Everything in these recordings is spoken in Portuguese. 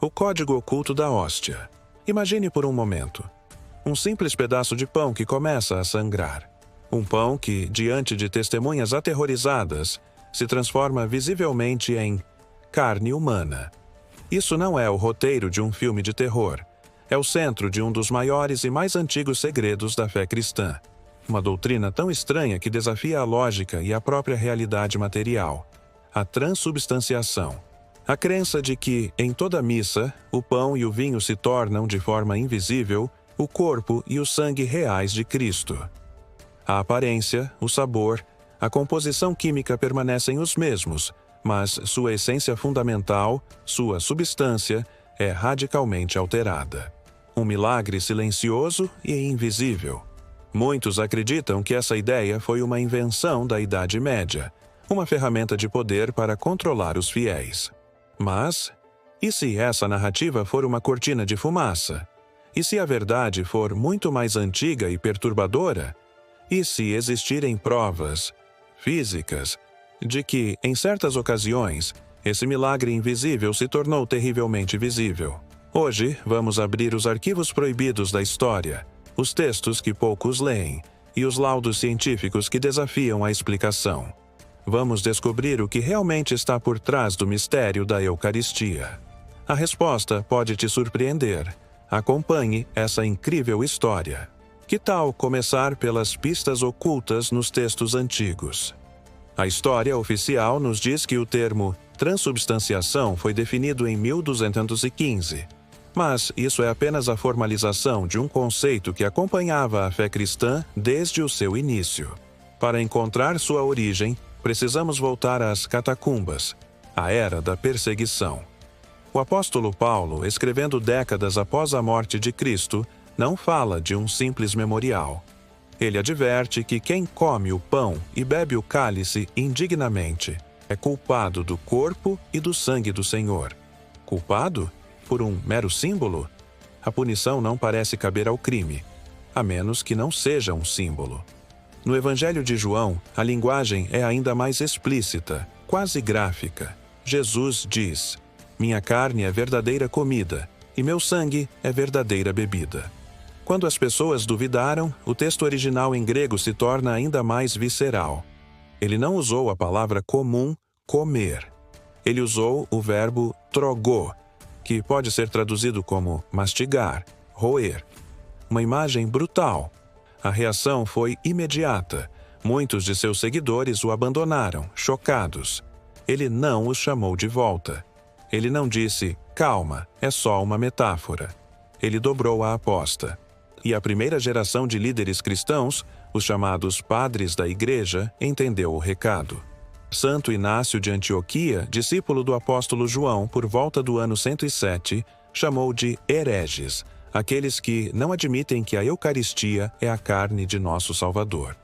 O código oculto da hóstia. Imagine por um momento. Um simples pedaço de pão que começa a sangrar. Um pão que, diante de testemunhas aterrorizadas, se transforma visivelmente em carne humana. Isso não é o roteiro de um filme de terror. É o centro de um dos maiores e mais antigos segredos da fé cristã. Uma doutrina tão estranha que desafia a lógica e a própria realidade material. A transubstanciação. A crença de que, em toda missa, o pão e o vinho se tornam, de forma invisível, o corpo e o sangue reais de Cristo. A aparência, o sabor, a composição química permanecem os mesmos, mas sua essência fundamental, sua substância, é radicalmente alterada. Um milagre silencioso e invisível. Muitos acreditam que essa ideia foi uma invenção da Idade Média, uma ferramenta de poder para controlar os fiéis. Mas, e se essa narrativa for uma cortina de fumaça? E se a verdade for muito mais antiga e perturbadora? E se existirem provas físicas de que, em certas ocasiões, esse milagre invisível se tornou terrivelmente visível? Hoje, vamos abrir os arquivos proibidos da história, os textos que poucos leem e os laudos científicos que desafiam a explicação. Vamos descobrir o que realmente está por trás do mistério da Eucaristia. A resposta pode te surpreender. Acompanhe essa incrível história. Que tal começar pelas pistas ocultas nos textos antigos? A história oficial nos diz que o termo transubstanciação foi definido em 1215. Mas isso é apenas a formalização de um conceito que acompanhava a fé cristã desde o seu início. Para encontrar sua origem, precisamos voltar às catacumbas, a era da perseguição. O apóstolo Paulo, escrevendo décadas após a morte de Cristo, não fala de um simples memorial. Ele adverte que quem come o pão e bebe o cálice indignamente é culpado do corpo e do sangue do Senhor. Culpado? Por um mero símbolo? A punição não parece caber ao crime, a menos que não seja um símbolo. No Evangelho de João, a linguagem é ainda mais explícita, quase gráfica. Jesus diz: "Minha carne é verdadeira comida, e meu sangue é verdadeira bebida." Quando as pessoas duvidaram, o texto original em grego se torna ainda mais visceral. Ele não usou a palavra comum, comer. Ele usou o verbo trogô, que pode ser traduzido como mastigar, roer. Uma imagem brutal. A reação foi imediata. Muitos de seus seguidores o abandonaram, chocados. Ele não os chamou de volta. Ele não disse, calma, é só uma metáfora. Ele dobrou a aposta. E a primeira geração de líderes cristãos, os chamados padres da igreja, entendeu o recado. Santo Inácio de Antioquia, discípulo do apóstolo João por volta do ano 107, chamou de hereges, aqueles que não admitem que a Eucaristia é a carne de nosso Salvador.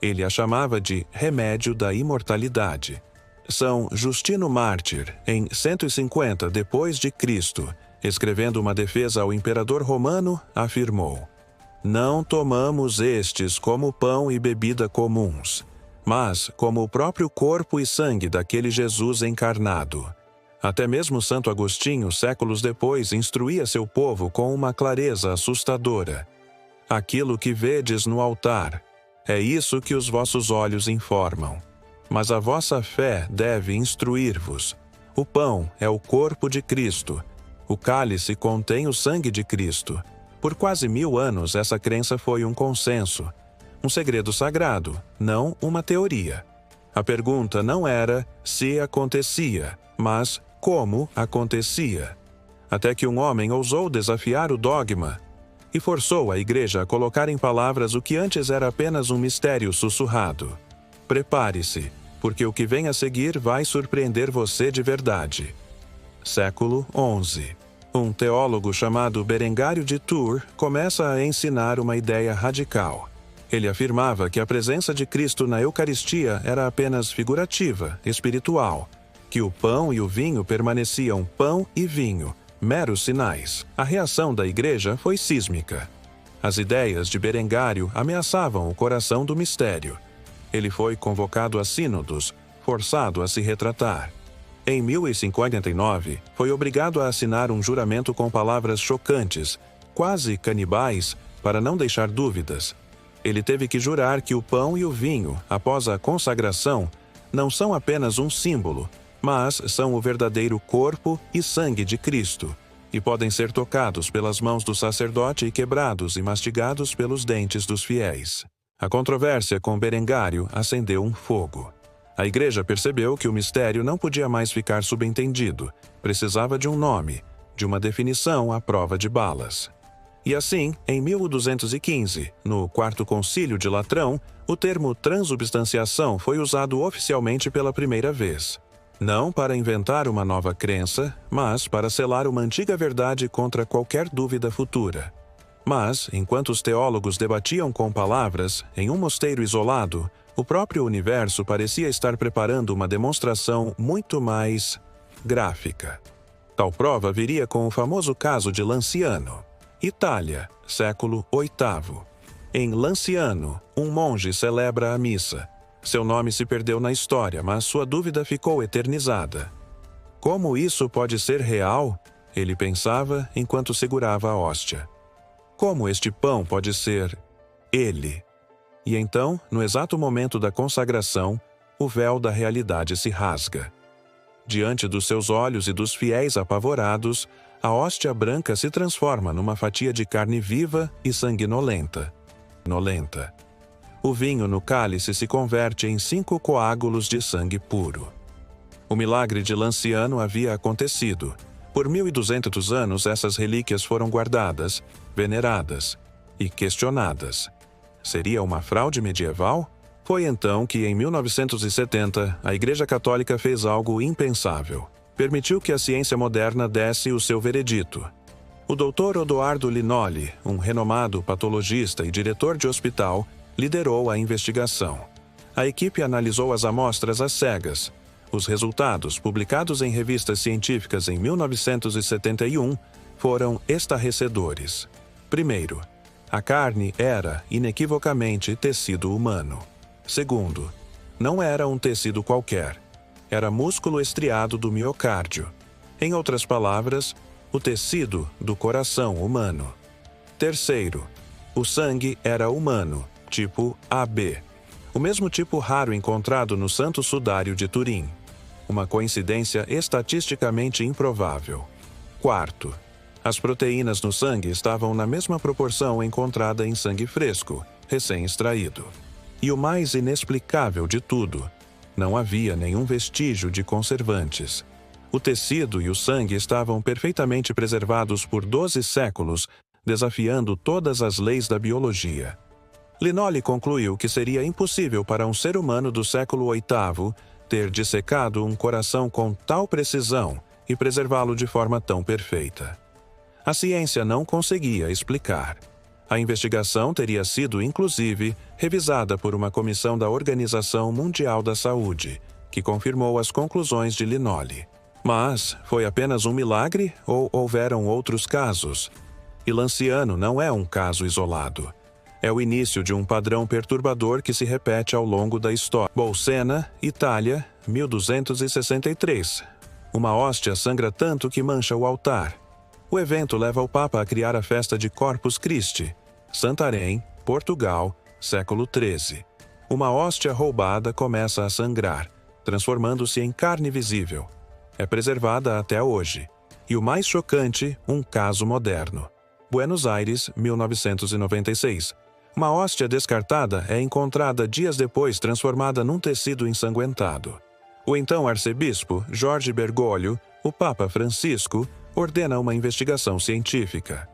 Ele a chamava de remédio da imortalidade. São Justino Mártir, em 150 depois de Cristo, escrevendo uma defesa ao imperador romano, afirmou: "Não tomamos estes como pão e bebida comuns, mas como o próprio corpo e sangue daquele Jesus encarnado." Até mesmo Santo Agostinho, séculos depois, instruía seu povo com uma clareza assustadora. "Aquilo que vedes no altar, é isso que os vossos olhos informam. Mas a vossa fé deve instruir-vos. O pão é o corpo de Cristo. O cálice contém o sangue de Cristo." Por quase 1000 anos, essa crença foi um consenso. Um segredo sagrado, não uma teoria. A pergunta não era se acontecia, mas como acontecia. Até que um homem ousou desafiar o dogma e forçou a igreja a colocar em palavras o que antes era apenas um mistério sussurrado. Prepare-se, porque o que vem a seguir vai surpreender você de verdade. Século XI. Um teólogo chamado Berengário de Tours começa a ensinar uma ideia radical. Ele afirmava que a presença de Cristo na Eucaristia era apenas figurativa, espiritual, que o pão e o vinho permaneciam pão e vinho, meros sinais. A reação da igreja foi sísmica. As ideias de Berengário ameaçavam o coração do mistério. Ele foi convocado a sínodos, forçado a se retratar. Em 1059, foi obrigado a assinar um juramento com palavras chocantes, quase canibais, para não deixar dúvidas. Ele teve que jurar que o pão e o vinho, após a consagração, não são apenas um símbolo, mas são o verdadeiro corpo e sangue de Cristo, e podem ser tocados pelas mãos do sacerdote e quebrados e mastigados pelos dentes dos fiéis. A controvérsia com Berengário acendeu um fogo. A Igreja percebeu que o mistério não podia mais ficar subentendido, precisava de um nome, de uma definição à prova de balas. E assim, em 1215, no Quarto Concílio de Latrão, o termo transubstanciação foi usado oficialmente pela primeira vez. Não para inventar uma nova crença, mas para selar uma antiga verdade contra qualquer dúvida futura. Mas, enquanto os teólogos debatiam com palavras, em um mosteiro isolado, o próprio universo parecia estar preparando uma demonstração muito mais gráfica. Tal prova viria com o famoso caso de Lanciano. Itália, século VIII. Em Lanciano, um monge celebra a missa. Seu nome se perdeu na história, mas sua dúvida ficou eternizada. Como isso pode ser real? Ele pensava enquanto segurava a hóstia. Como este pão pode ser ele? E então, no exato momento da consagração, o véu da realidade se rasga. Diante dos seus olhos e dos fiéis apavorados, a hóstia branca se transforma numa fatia de carne viva e sanguinolenta. O vinho no cálice se converte em 5 coágulos de sangue puro. O milagre de Lanciano havia acontecido. Por 1200 anos, essas relíquias foram guardadas, veneradas e questionadas. Seria uma fraude medieval? Foi então que, em 1970, a Igreja Católica fez algo impensável. Permitiu que a ciência moderna desse o seu veredito. O Dr. Odoardo Linoli, um renomado patologista e diretor de hospital, liderou a investigação. A equipe analisou as amostras às cegas. Os resultados, publicados em revistas científicas em 1971, foram estarrecedores. Primeiro, a carne era, inequivocamente, tecido humano. Segundo, não era um tecido qualquer. Era músculo estriado do miocárdio. Em outras palavras, o tecido do coração humano. Terceiro, o sangue era humano, tipo AB. O mesmo tipo raro encontrado no Santo Sudário de Turim. Uma coincidência estatisticamente improvável. Quarto, as proteínas no sangue estavam na mesma proporção encontrada em sangue fresco, recém-extraído. E o mais inexplicável de tudo, não havia nenhum vestígio de conservantes. O tecido e o sangue estavam perfeitamente preservados por 12 séculos, desafiando todas as leis da biologia. Linoli concluiu que seria impossível para um ser humano do século VIII ter dissecado um coração com tal precisão e preservá-lo de forma tão perfeita. A ciência não conseguia explicar. A investigação teria sido, inclusive, revisada por uma comissão da Organização Mundial da Saúde, que confirmou as conclusões de Linoli. Mas foi apenas um milagre ou houveram outros casos? E Lanciano não é um caso isolado. É o início de um padrão perturbador que se repete ao longo da história. Bolsena, Itália, 1263. Uma hóstia sangra tanto que mancha o altar. O evento leva o Papa a criar a festa de Corpus Christi. Santarém, Portugal, século XIII. Uma hóstia roubada começa a sangrar, transformando-se em carne visível. É preservada até hoje. E o mais chocante, um caso moderno. Buenos Aires, 1996. Uma hóstia descartada é encontrada dias depois transformada num tecido ensanguentado. O então arcebispo Jorge Bergoglio, o Papa Francisco, ordena uma investigação científica.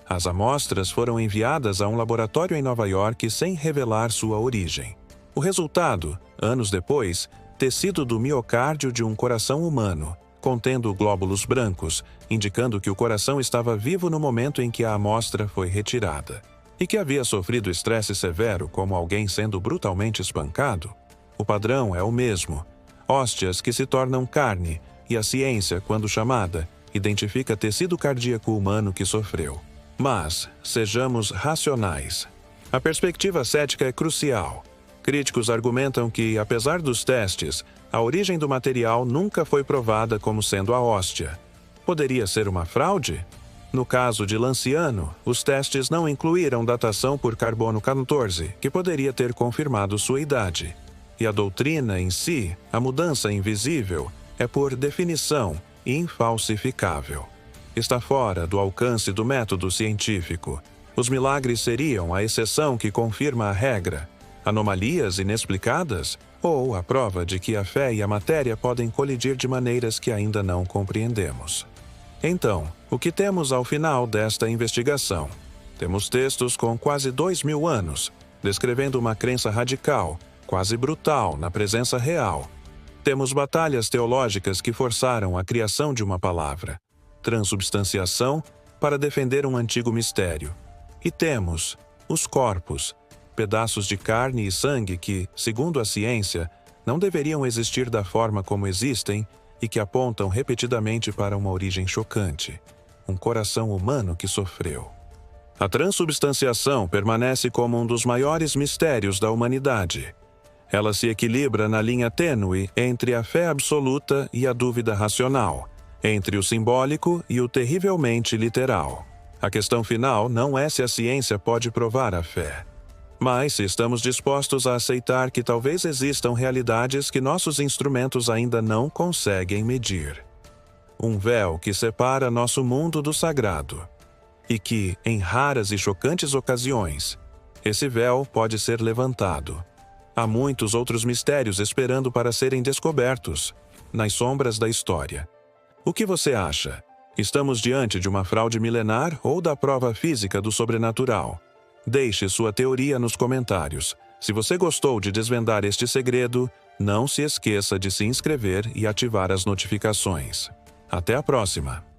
As amostras foram enviadas a um laboratório em Nova York sem revelar sua origem. O resultado, anos depois, tecido do miocárdio de um coração humano, contendo glóbulos brancos, indicando que o coração estava vivo no momento em que a amostra foi retirada. E que havia sofrido estresse severo, como alguém sendo brutalmente espancado. O padrão é o mesmo. Hóstias que se tornam carne, e a ciência, quando chamada, identifica tecido cardíaco humano que sofreu. Mas, sejamos racionais. A perspectiva cética é crucial. Críticos argumentam que, apesar dos testes, A origem do material nunca foi provada como sendo a hóstia. Poderia ser uma fraude? No caso de Lanciano, os testes não incluíram datação por carbono 14, que poderia ter confirmado sua idade. E a doutrina em si, a mudança invisível, é por definição infalsificável. Está fora do alcance do método científico. Os milagres seriam a exceção que confirma a regra, anomalias inexplicadas ou a prova de que a fé e a matéria podem colidir de maneiras que ainda não compreendemos. Então, o que temos ao final desta investigação? Temos textos com quase 2000 anos, descrevendo uma crença radical, quase brutal, na presença real. Temos batalhas teológicas que forçaram a criação de uma palavra, transubstanciação, para defender um antigo mistério. E temos os corpos, pedaços de carne e sangue que, segundo a ciência, não deveriam existir da forma como existem e que apontam repetidamente para uma origem chocante, um coração humano que sofreu. A transubstanciação permanece como um dos maiores mistérios da humanidade. Ela se equilibra na linha tênue entre a fé absoluta e a dúvida racional, entre o simbólico e o terrivelmente literal. A questão final não é se a ciência pode provar a fé, mas se estamos dispostos a aceitar que talvez existam realidades que nossos instrumentos ainda não conseguem medir. Um véu que separa nosso mundo do sagrado. E que, em raras e chocantes ocasiões, esse véu pode ser levantado. Há muitos outros mistérios esperando para serem descobertos, nas sombras da história. O que você acha? Estamos diante de uma fraude milenar ou da prova física do sobrenatural? Deixe sua teoria nos comentários. Se você gostou de desvendar este segredo, não se esqueça de se inscrever e ativar as notificações. Até a próxima!